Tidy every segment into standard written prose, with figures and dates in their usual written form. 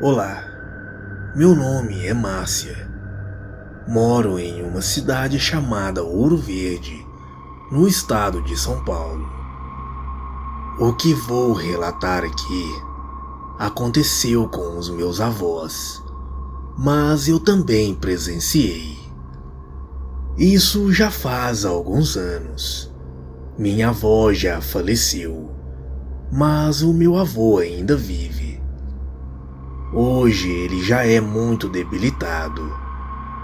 Olá, meu nome é Márcia. Moro em uma cidade chamada Ouro Verde, no estado de São Paulo. O que vou relatar aqui aconteceu com os meus avós, mas eu também presenciei. Isso já faz alguns anos. Minha avó já faleceu, mas o meu avô ainda vive. Hoje ele já é muito debilitado,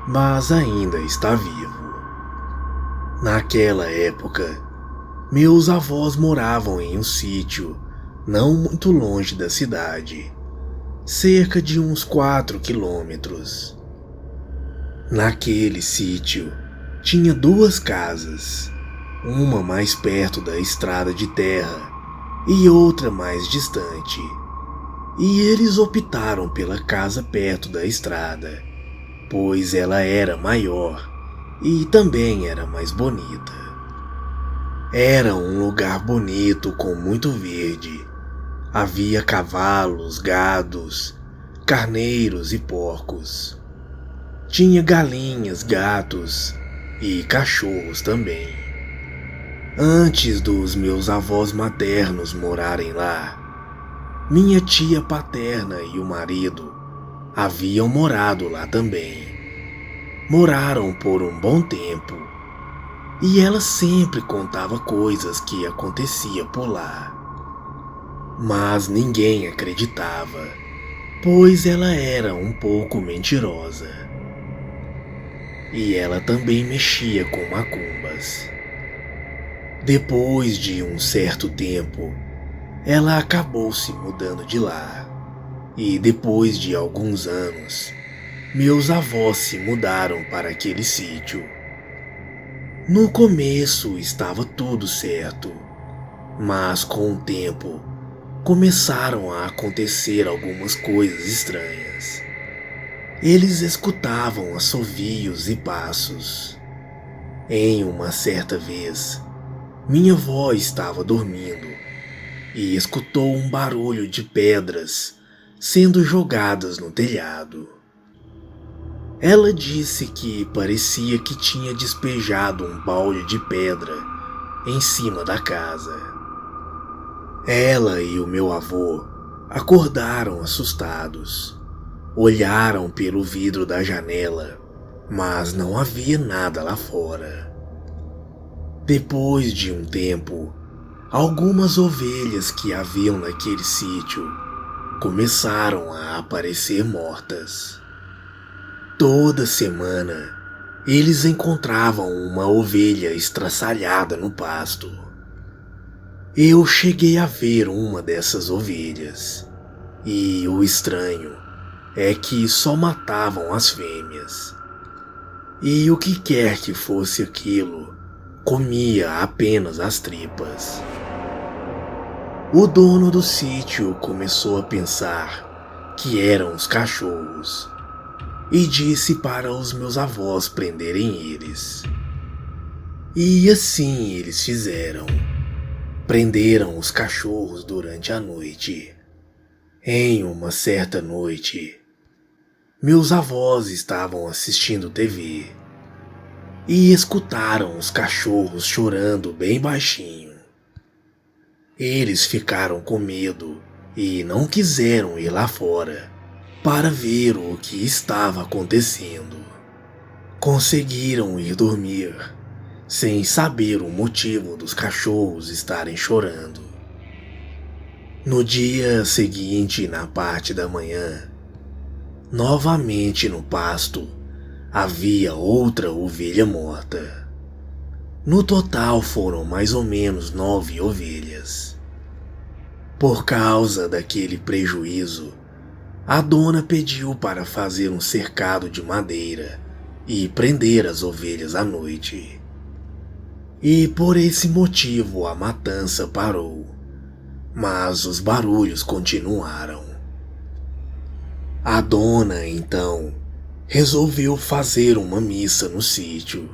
mas ainda está vivo. Naquela época, meus avós moravam em um sítio não muito longe da cidade, cerca de uns 4 quilômetros. Naquele sítio, tinha 2 casas, uma mais perto da estrada de terra e outra mais distante. E eles optaram pela casa perto da estrada, pois ela era maior e também era mais bonita. Era um lugar bonito com muito verde. Havia cavalos, gados, carneiros e porcos. Tinha galinhas, gatos e cachorros também. Antes dos meus avós maternos morarem lá, minha tia paterna e o marido haviam morado lá também. Moraram por um bom tempo, e ela sempre contava coisas que acontecia por lá. Mas ninguém acreditava, pois ela era um pouco mentirosa. E ela também mexia com macumbas. Depois de um certo tempo, ela acabou se mudando de lá, e depois de alguns anos, meus avós se mudaram para aquele sítio. No começo estava tudo certo, mas com o tempo começaram a acontecer algumas coisas estranhas. Eles escutavam assovios e passos. Em uma certa vez, minha avó estava dormindo e escutou um barulho de pedras sendo jogadas no telhado. Ela disse que parecia que tinha despejado um balde de pedra em cima da casa. Ela e o meu avô acordaram assustados. Olharam pelo vidro da janela, mas não havia nada lá fora. Depois de um tempo, algumas ovelhas que haviam naquele sítio começaram a aparecer mortas. Toda semana, eles encontravam uma ovelha estraçalhada no pasto. Eu cheguei a ver uma dessas ovelhas, e o estranho é que só matavam as fêmeas. E o que quer que fosse aquilo, comia apenas as tripas. O dono do sítio começou a pensar que eram os cachorros e disse para os meus avós prenderem eles. E assim eles fizeram. Prenderam os cachorros durante a noite. Em uma certa noite, meus avós estavam assistindo TV e escutaram os cachorros chorando bem baixinho. Eles ficaram com medo e não quiseram ir lá fora para ver o que estava acontecendo. Conseguiram ir dormir sem saber o motivo dos cachorros estarem chorando. No dia seguinte, na parte da manhã, novamente no pasto, havia outra ovelha morta. No total foram mais ou menos 9 ovelhas. Por causa daquele prejuízo, a dona pediu para fazer um cercado de madeira e prender as ovelhas à noite. E por esse motivo a matança parou, mas os barulhos continuaram. A dona, então, resolveu fazer uma missa no sítio.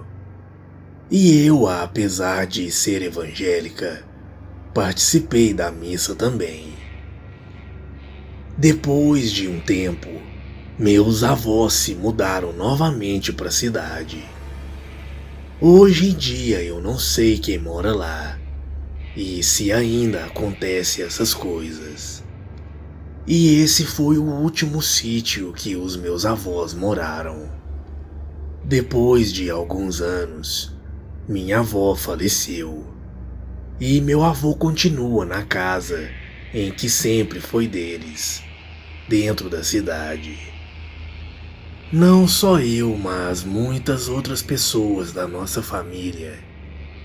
E eu, apesar de ser evangélica, participei da missa também. Depois de um tempo, meus avós se mudaram novamente para a cidade. Hoje em dia eu não sei quem mora lá e se ainda acontece essas coisas. E esse foi o último sítio que os meus avós moraram. Depois de alguns anos, minha avó faleceu e meu avô continua na casa em que sempre foi deles, dentro da cidade. Não só eu, mas muitas outras pessoas da nossa família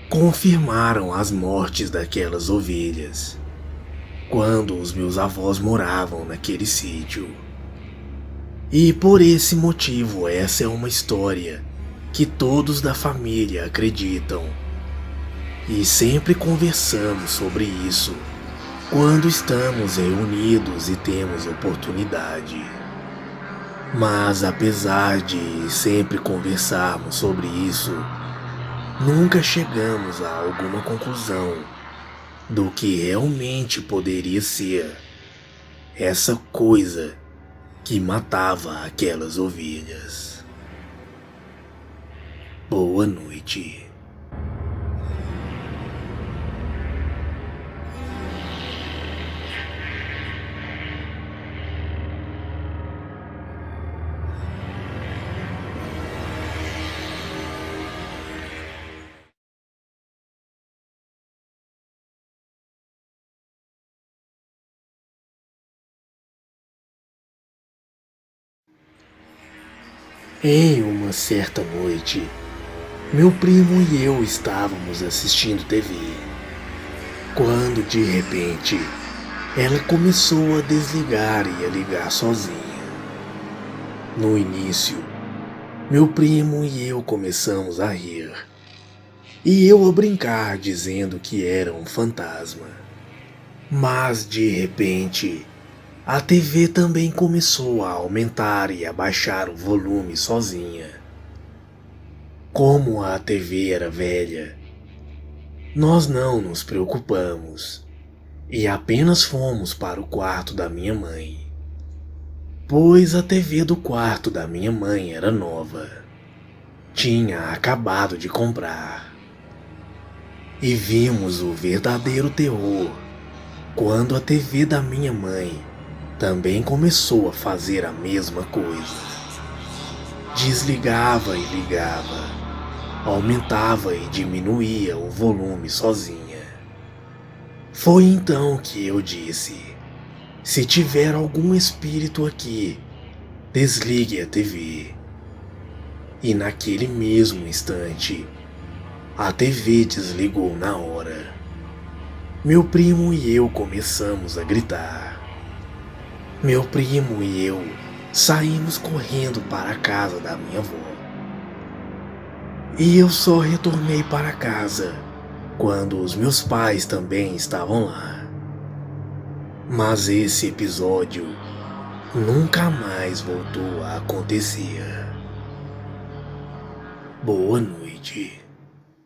confirmaram as mortes daquelas ovelhas quando os meus avós moravam naquele sítio. E por esse motivo, essa é uma história que todos da família acreditam. E sempre conversamos sobre isso quando estamos reunidos e temos oportunidade. Mas apesar de sempre conversarmos sobre isso, nunca chegamos a alguma conclusão do que realmente poderia ser essa coisa que matava aquelas ovelhas. Boa noite. Em uma certa noite, meu primo e eu estávamos assistindo TV, quando de repente ela começou a desligar e a ligar sozinha. No início, meu primo e eu começamos a rir, e eu a brincar dizendo que era um fantasma. Mas de repente, a TV também começou a aumentar e a baixar o volume sozinha. Como a TV era velha, nós não nos preocupamos e apenas fomos para o quarto da minha mãe, pois a TV do quarto da minha mãe era nova. Tinha acabado de comprar. E vimos o verdadeiro terror quando a TV da minha mãe também começou a fazer a mesma coisa. Desligava e ligava, aumentava e diminuía o volume sozinha. Foi então que eu disse: se tiver algum espírito aqui, desligue a TV. E naquele mesmo instante, a TV desligou na hora. Meu primo e eu começamos a gritar. Meu primo e eu saímos correndo para a casa da minha avó. E eu só retornei para casa quando os meus pais também estavam lá. Mas esse episódio nunca mais voltou a acontecer. Boa noite.